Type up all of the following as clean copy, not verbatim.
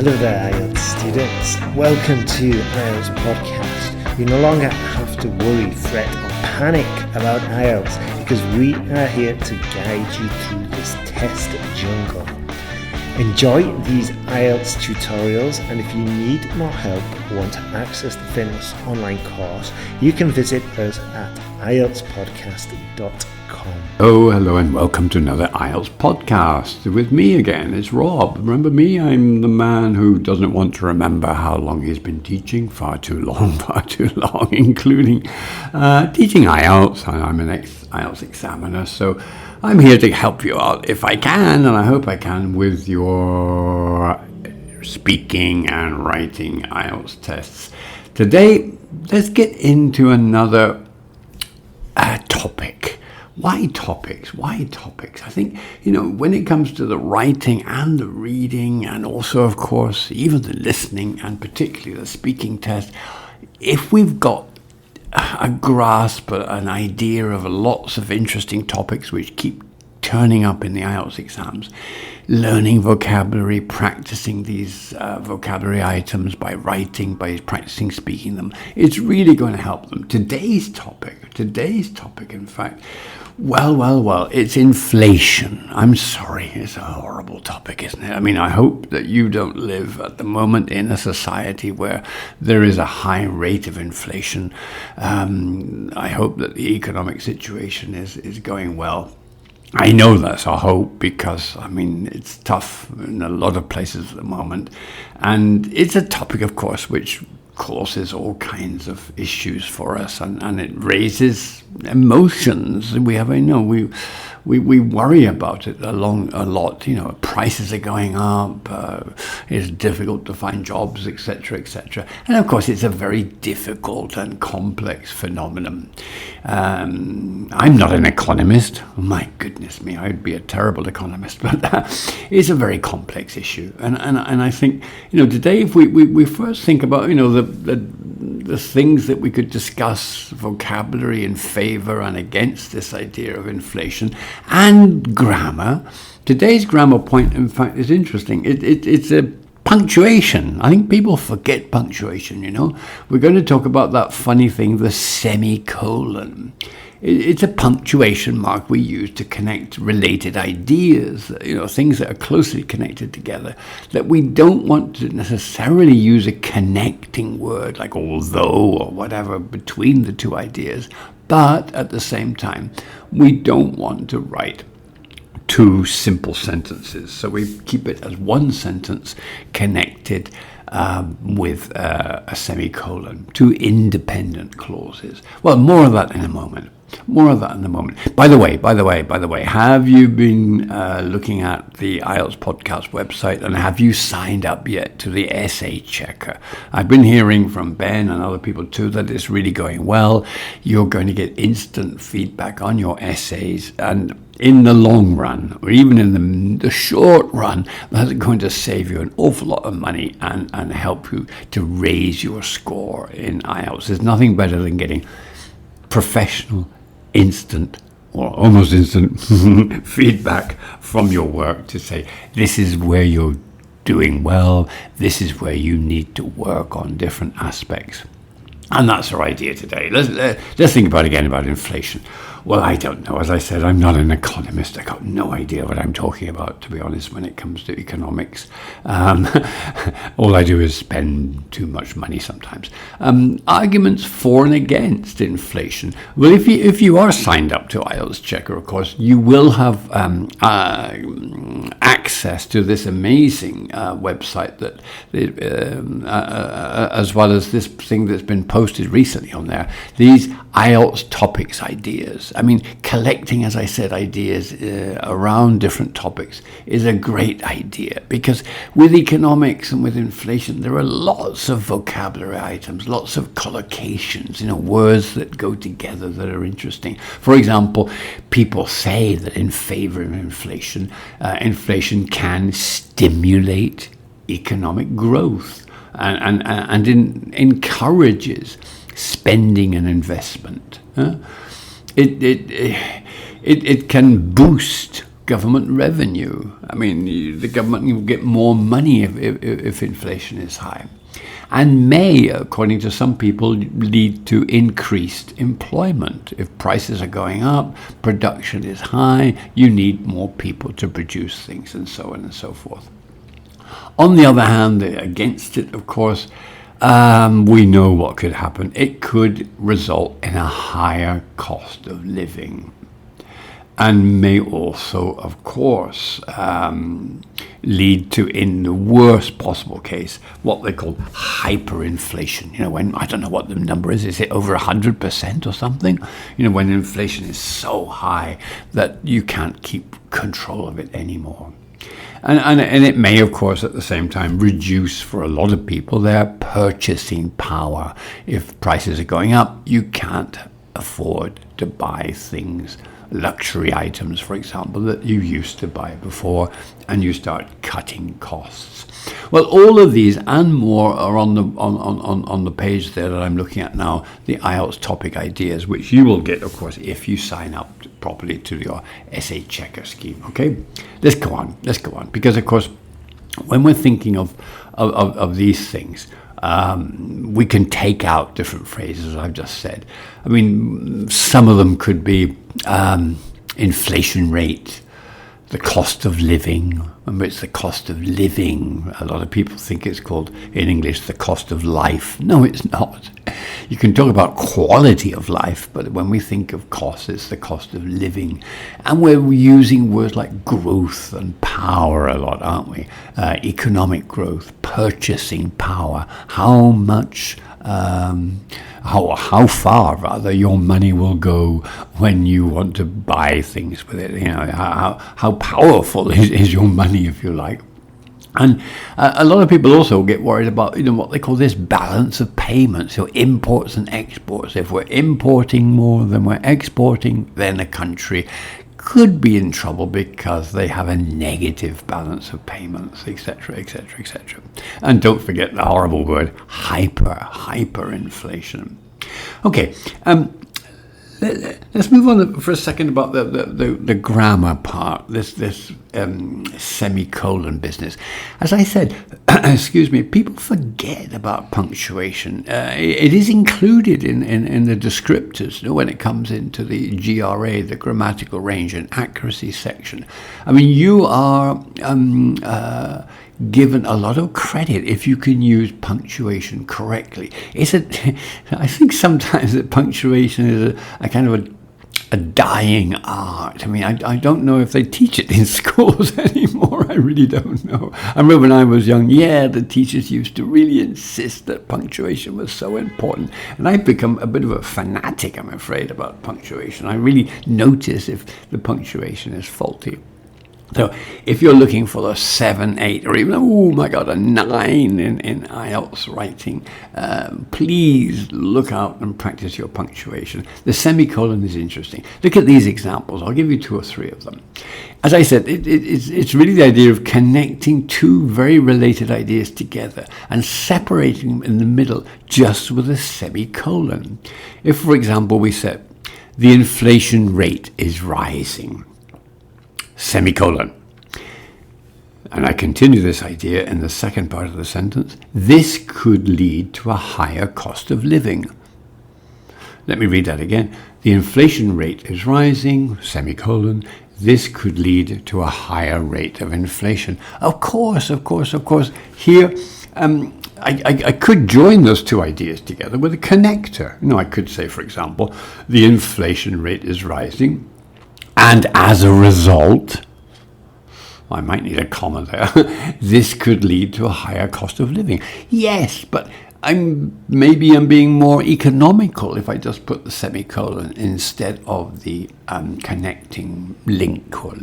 Hello there, IELTS students. Welcome to IELTS Podcast. You no longer have to worry, fret or panic about IELTS because we are here to guide you through this test jungle. Enjoy these IELTS tutorials, and if you need more help or want to access the famous online course, you can visit us at IELTSPodcast.com. Oh, hello and welcome to another IELTS podcast. With me again, it's Rob. Remember me? I'm the man who doesn't want to remember how long he's been teaching. Far too long, including teaching IELTS. I'm an ex-IELTS examiner, so I'm here to help you out if I can, and I hope I can, with your speaking and writing IELTS tests. Today, let's get into another topic. Why topics? I think, when it comes to the writing and the reading, and also, of course, even the listening and particularly the speaking test, if we've got a grasp, an idea of lots of interesting topics which keep turning up in the IELTS exams, learning vocabulary, practicing these vocabulary items by writing, by practicing speaking them, it's really going to help them. Today's topic, in fact, well, it's inflation. I'm sorry, it's a horrible topic, isn't it? I mean, I hope that you don't live at the moment in a society where there is a high rate of inflation. I hope that the economic situation is going well. I know that's a hope because, it's tough in a lot of places at the moment. And it's a topic, of course, which causes all kinds of issues for us, and it raises emotions. We worry about it a lot. Prices are going up. It's difficult to find jobs, etc., and of course, it's a very difficult and complex phenomenon. I'm not an economist. My goodness me, I'd be a terrible economist. But it's a very complex issue, and I think today, if we first think about the things that we could discuss, vocabulary in favor and against this idea of inflation, and grammar. Today's grammar point, in fact, is interesting. It's a punctuation. I think people forget punctuation, We're going to talk about that funny thing, the semicolon. It's a punctuation mark we use to connect related ideas, things that are closely connected together, that we don't want to necessarily use a connecting word like although or whatever between the two ideas, but at the same time, we don't want to write two simple sentences. So we keep it as one sentence connected with a semicolon, two independent clauses. Well, more of that in a moment. By the way, have you been looking at the IELTS podcast website, and have you signed up yet to the essay checker? I've been hearing from Ben and other people too that it's really going well. You're going to get instant feedback on your essays, and in the long run, or even in the short run, that's going to save you an awful lot of money and help you to raise your score in IELTS. There's nothing better than getting professional, instant or almost instant feedback from your work to say, this is where you're doing well, this is where you need to work on different aspects. And that's our idea today. Let's think about inflation. Well, I don't know. As I said, I'm not an economist. I got no idea what I'm talking about, to be honest, when it comes to economics. All I do is spend too much money sometimes. Arguments for and against inflation. Well, if you are signed up to IELTS Checker, of course, you will have access to this amazing website that, as well as this thing that's been posted recently on there, these IELTS Topic Ideas. Collecting, as I said, ideas around different topics is a great idea, because with economics and with inflation, there are lots of vocabulary items, lots of collocations, words that go together that are interesting. For example, people say that in favor of inflation, inflation can stimulate economic growth and encourages spending and investment. It can boost government revenue. I mean, the government will get more money if inflation is high. And may, according to some people, lead to increased employment. If prices are going up, production is high, you need more people to produce things, and so on and so forth. On the other hand, against it, of course, we know what could happen. It could result in a higher cost of living, and may also, of course, lead to, in the worst possible case, what they call hyperinflation. When, I don't know what the number is it over 100% or something? When inflation is so high that you can't keep control of it anymore. And it may, of course, at the same time reduce for a lot of people their purchasing power. If prices are going up, you can't afford to buy things, luxury items, for example, that you used to buy before, and you start cutting costs. Well, all of these and more are on the page there that I'm looking at now, the IELTS Topic Ideas, which you will get, of course, if you sign up properly to your essay checker scheme. Okay, let's go on, because, of course, when we're thinking of these things, we can take out different phrases, as I've just said. I mean, some of them could be inflation rate, the cost of living. Remember, it's the cost of living. A lot of people think it's called, in English, the cost of life. No, it's not. You can talk about quality of life, but when we think of cost, it's the cost of living. And we're using words like growth and power a lot, aren't we? Economic growth, purchasing power, how much, how far rather your money will go when you want to buy things with it. How powerful is your money, if you like. And a lot of people also get worried about, what they call this balance of payments, so imports and exports. If we're importing more than we're exporting, then a country could be in trouble because they have a negative balance of payments, etc., etc., etc. And don't forget the horrible word hyperinflation. Okay, let's move on for a second about the grammar part, this semicolon business. As I said, people forget about punctuation. It is included in the descriptors when it comes into the GRA, the grammatical range and accuracy section. I mean, you are given a lot of credit if you can use punctuation correctly. I think sometimes that punctuation is a kind of a dying art. I mean, I don't know if they teach it in schools anymore. I really don't know. I remember when I was young, the teachers used to really insist that punctuation was so important. And I've become a bit of a fanatic, I'm afraid, about punctuation. I really notice if the punctuation is faulty. So if you're looking for a 7, 8, or even, a 9 in IELTS writing, please look out and practice your punctuation. The semicolon is interesting. Look at these examples. I'll give you 2 or 3 of them. As I said, it's really the idea of connecting 2 very related ideas together and separating them in the middle just with a semicolon. If, for example, we said, the inflation rate is rising, semicolon. And I continue this idea in the second part of the sentence. This could lead to a higher cost of living. Let me read that again. The inflation rate is rising, semicolon. This could lead to a higher rate of inflation. Of course. Here, I could join those 2 ideas together with a connector. I could say, for example, the inflation rate is rising, and as a result, I might need a comma there, this could lead to a higher cost of living. Yes, but I'm being more economical if I just put the semicolon instead of the connecting link or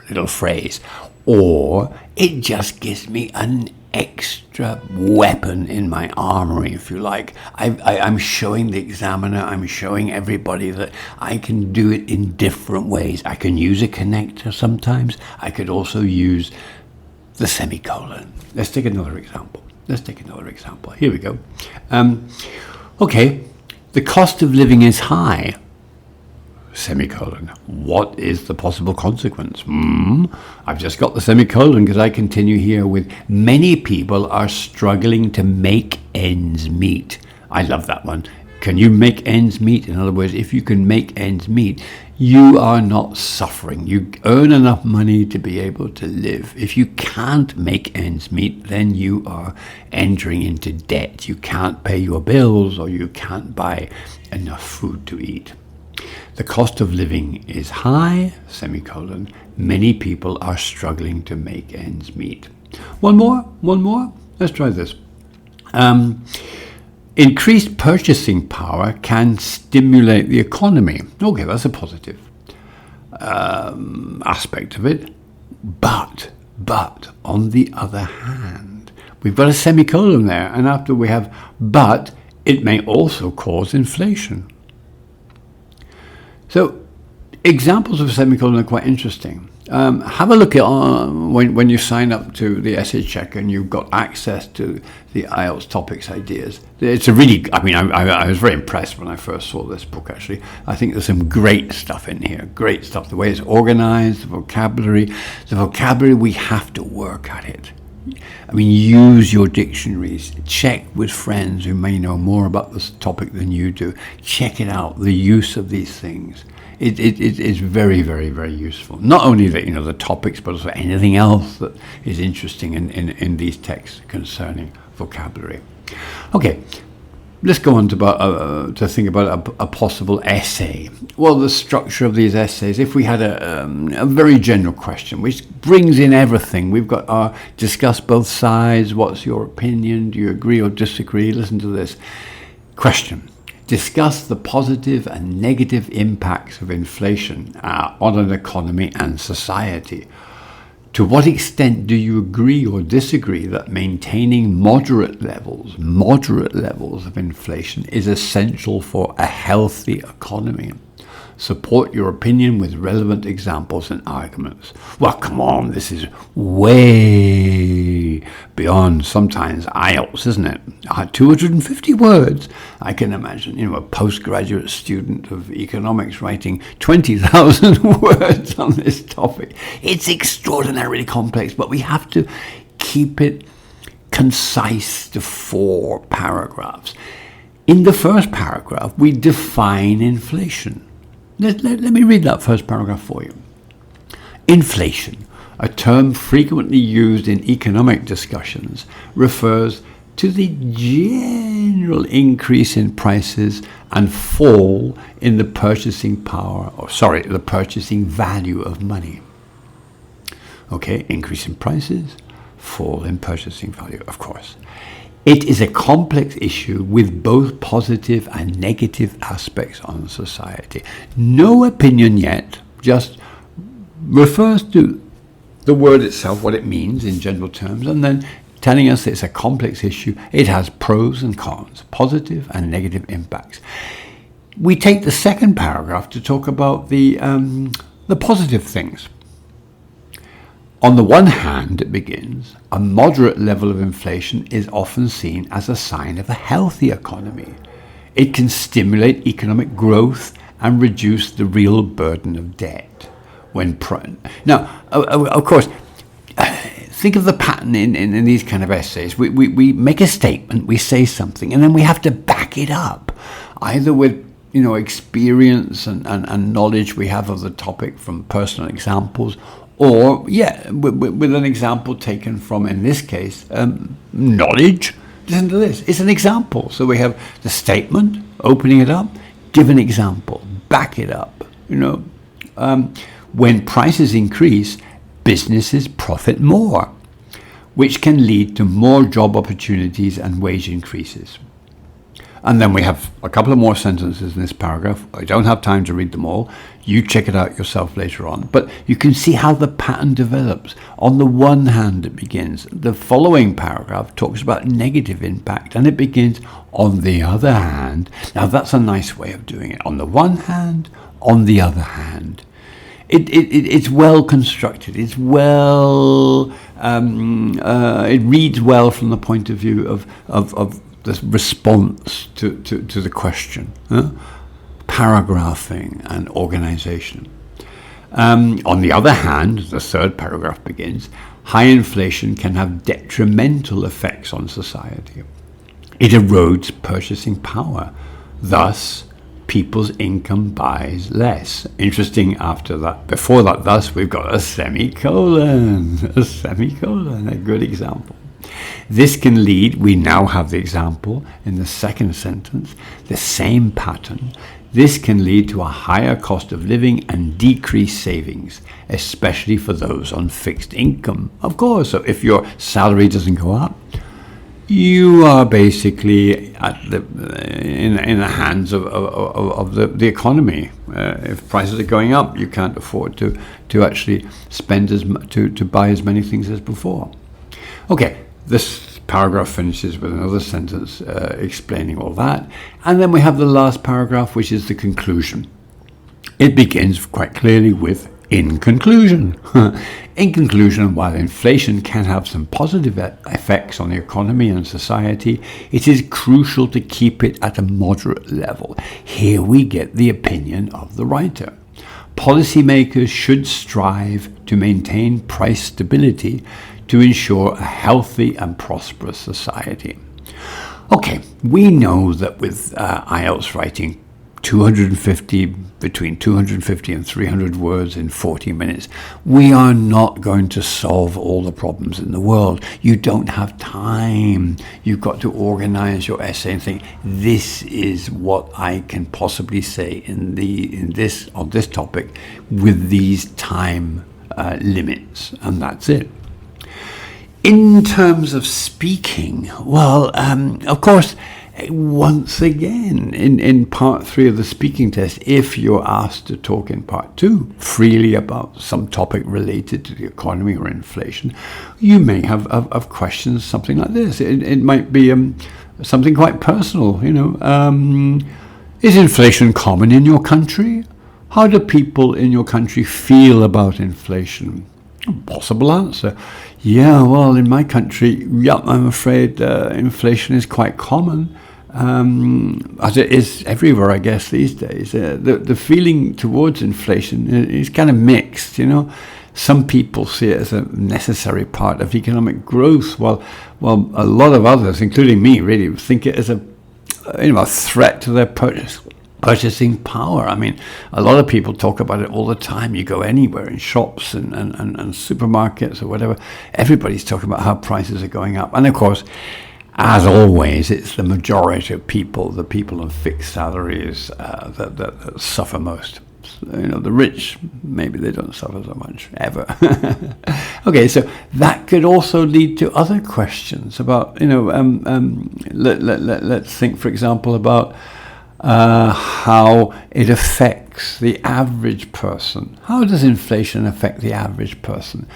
little phrase. Or it just gives me an extra weapon in my armory, if you like. I'm showing the examiner, I'm showing everybody that I can do it in different ways. I can use a connector sometimes. I could also use the semicolon. Let's take another example. Here we go. Okay, the cost of living is high, semicolon. What is the possible consequence? I've just got the semicolon because I continue here with many people are struggling to make ends meet. I love that one. Can you make ends meet? In other words, if you can make ends meet, you are not suffering. You earn enough money to be able to live. If you can't make ends meet, then you are entering into debt. You can't pay your bills or you can't buy enough food to eat. The cost of living is high, semicolon. Many people are struggling to make ends meet. One more. Let's try this. Increased purchasing power can stimulate the economy. Okay, that's a positive aspect of it. But on the other hand, we've got a semicolon there, and after we have but, it may also cause inflation. So examples of semicolon are quite interesting. Have a look at when you sign up to the essay checker and you've got access to the IELTS Topic Ideas. It's a really, I was very impressed when I first saw this book, actually. I think there's some great stuff in here, great stuff. The way it's organized, the vocabulary, we have to work at it. Use your dictionaries, check with friends who may know more about this topic than you do. Check it out, the use of these things. It is very, very, very useful. Not only the topics, but also anything else that is interesting in these texts concerning vocabulary. Okay, let's go on to think about a possible essay. Well, the structure of these essays, if we had a very general question, which brings in everything. We've got our discuss both sides. What's your opinion? Do you agree or disagree? Listen to this question. Discuss the positive and negative impacts of inflation on an economy and society. To what extent do you agree or disagree that maintaining moderate levels of inflation is essential for a healthy economy? Support your opinion with relevant examples and arguments. Well, come on, this is way beyond sometimes IELTS, isn't it? 250 words. I can imagine, a postgraduate student of economics writing 20,000 words on this topic. It's extraordinarily complex, but we have to keep it concise to 4 paragraphs. In the first paragraph, we define inflation. Let me read that first paragraph for you. Inflation, a term frequently used in economic discussions, refers to the general increase in prices and fall in the purchasing value of money. Okay, increase in prices, fall in purchasing value, of course. It is a complex issue with both positive and negative aspects on society. No opinion yet, just refers to the word itself, what it means in general terms, and then telling us it's a complex issue. It has pros and cons, positive and negative impacts. We take the second paragraph to talk about the positive things. On the one hand, it begins, a moderate level of inflation is often seen as a sign of a healthy economy. It can stimulate economic growth and reduce the real burden of debt. Now, of course, think of the pattern in these kind of essays. We make a statement, we say something, and then we have to back it up, either with experience and knowledge we have of the topic from personal examples, or, with an example taken from, in this case, knowledge. Listen to this. It's an example. So we have the statement, opening it up, give an example, back it up. When prices increase, businesses profit more, which can lead to more job opportunities and wage increases. And then we have a couple of more sentences in this paragraph. I don't have time to read them all. You check it out yourself later on. But you can see how the pattern develops. On the one hand, it begins. The following paragraph talks about negative impact, and it begins, on the other hand. Now, that's a nice way of doing it. On the one hand, on the other hand. It's well constructed. It's well. It reads well from the point of view of the response to the question. paragraphing and organization. On the other hand, the third paragraph begins, high inflation can have detrimental effects on society. It erodes purchasing power. Thus, people's income buys less. Interesting after that. Before that, thus, we've got a semicolon. A good example. This can lead, we now have the example in the second sentence, the same pattern. This can lead to a higher cost of living and decreased savings, especially for those on fixed income. Of course, so if your salary doesn't go up, you are basically in the hands of the economy. If prices are going up, you can't afford to actually spend to buy as many things as before. Okay, this paragraph finishes with another sentence explaining all that, and then we have the last paragraph, which is the conclusion. It begins quite clearly with in conclusion. In conclusion, while inflation can have some positive effects on the economy and society, it is crucial to keep it at a moderate level. Here we get the opinion of the writer. Policymakers should strive to maintain price stability to ensure a healthy and prosperous society. Okay, we know that with IELTS writing between 250 and 300 words in 40 minutes, we are not going to solve all the problems in the world. You don't have time. You've got to organize your essay and think, this is what I can possibly say on this topic with these time limits, and that's it. In terms of speaking, well, of course, once again, in part 3 of the speaking test, if you're asked to talk in part 2 freely about some topic related to the economy or inflation, you may have questions, something like this. It might be something quite personal, is inflation common in your country? How do people in your country feel about inflation? Possible answer. Yeah, well, in my country, I'm afraid inflation is quite common, as it is everywhere, I guess, these days. The feeling towards inflation is kind of mixed, Some people see it as a necessary part of economic growth, while a lot of others, including me, really think it as a threat to their purchasing power. I mean, a lot of people talk about it all the time. You go anywhere in shops and supermarkets or whatever, everybody's talking about how prices are going up. And of course, as always, it's the majority of people, the people on fixed salaries, that suffer most. The rich, maybe they don't suffer so much, ever. Okay, so that could also lead to other questions about, let's think, for example, about how it affects the average person. How does inflation affect the average person?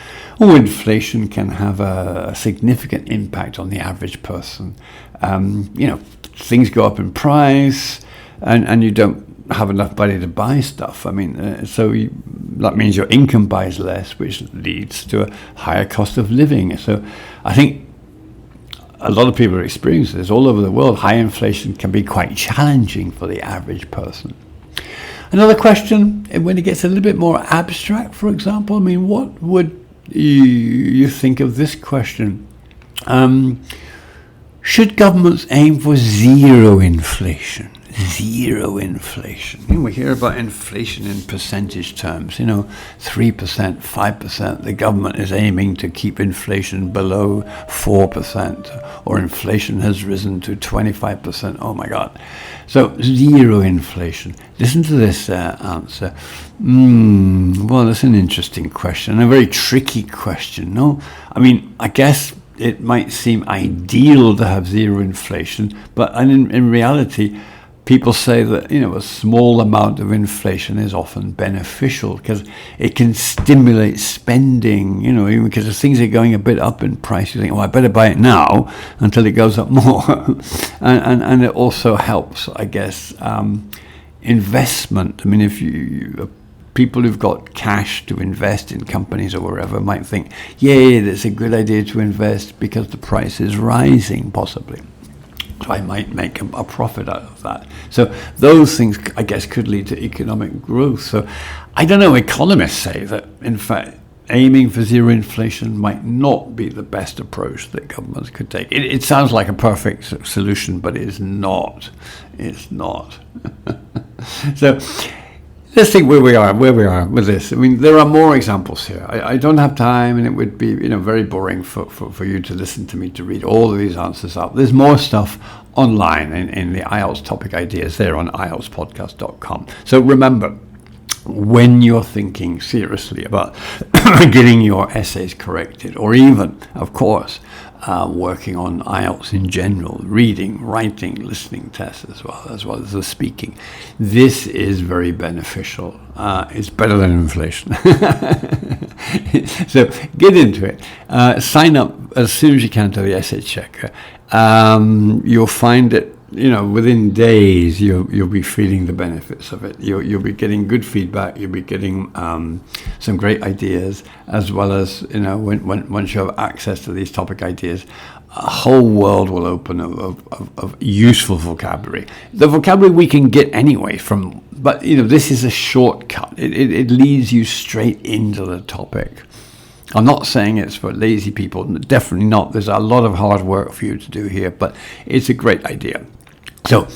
Oh, inflation can have a significant impact on the average person. Things go up in price, and you don't have enough money to buy stuff. I mean, that means your income buys less, which leads to a higher cost of living. So I think a lot of people are experiencing this all over the world. High inflation can be quite challenging for the average person. Another question, when it gets a little bit more abstract, for example, I mean, what would you think of this question? Should governments aim for zero inflation? Zero inflation. We hear about inflation in percentage terms, 3%, 5%. The government is aiming to keep inflation below 4%, or inflation has risen to 25%. Oh my God. So zero inflation. Listen to this answer. Well, that's an interesting question, a very tricky question, no? I mean, I guess it might seem ideal to have zero inflation, but in reality, people say that, a small amount of inflation is often beneficial because it can stimulate spending, even because if things are going a bit up in price, you think, I better buy it now until it goes up more. and it also helps, I guess, investment. I mean, if people who've got cash to invest in companies or wherever might think, that's a good idea to invest because the price is rising, possibly. So not, I might make a profit out of that. So those things, I guess, could lead to economic growth. So I don't know, economists say that, in fact, aiming for zero inflation might not be the best approach that governments could take. It sounds like a perfect solution, but it's not. It's not. So let's think where we are with this. I mean, there are more examples here. I don't have time, and it would be very boring for you to listen to me to read all of these answers up. There's more stuff online in the IELTS Topic Ideas there on IELTSPodcast.com. So remember, when you're thinking seriously about getting your essays corrected, or even, of course, working on IELTS in general, reading, writing, listening tests as well as the speaking, this is very beneficial. It's better than inflation. So get into it. Sign up as soon as you can to the essay checker. You'll find it. Within days, you'll be feeling the benefits of it. You'll be getting good feedback. You'll be getting some great ideas, as well as once you have access to these topic ideas, a whole world will open of useful vocabulary. The vocabulary we can get anyway but this is a shortcut. It leads you straight into the topic. I'm not saying it's for lazy people. Definitely not. There's a lot of hard work for you to do here, but it's a great idea. So,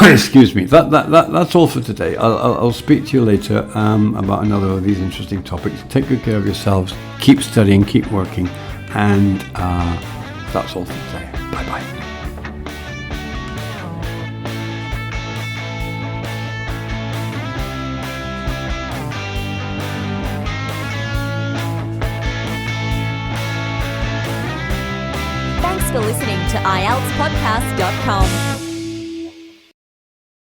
excuse me. That's all for today. I'll speak to you later about another of these interesting topics. Take good care of yourselves. Keep studying. Keep working. And that's all for today. Bye-bye. Thanks for listening to IELTSPodcast.com.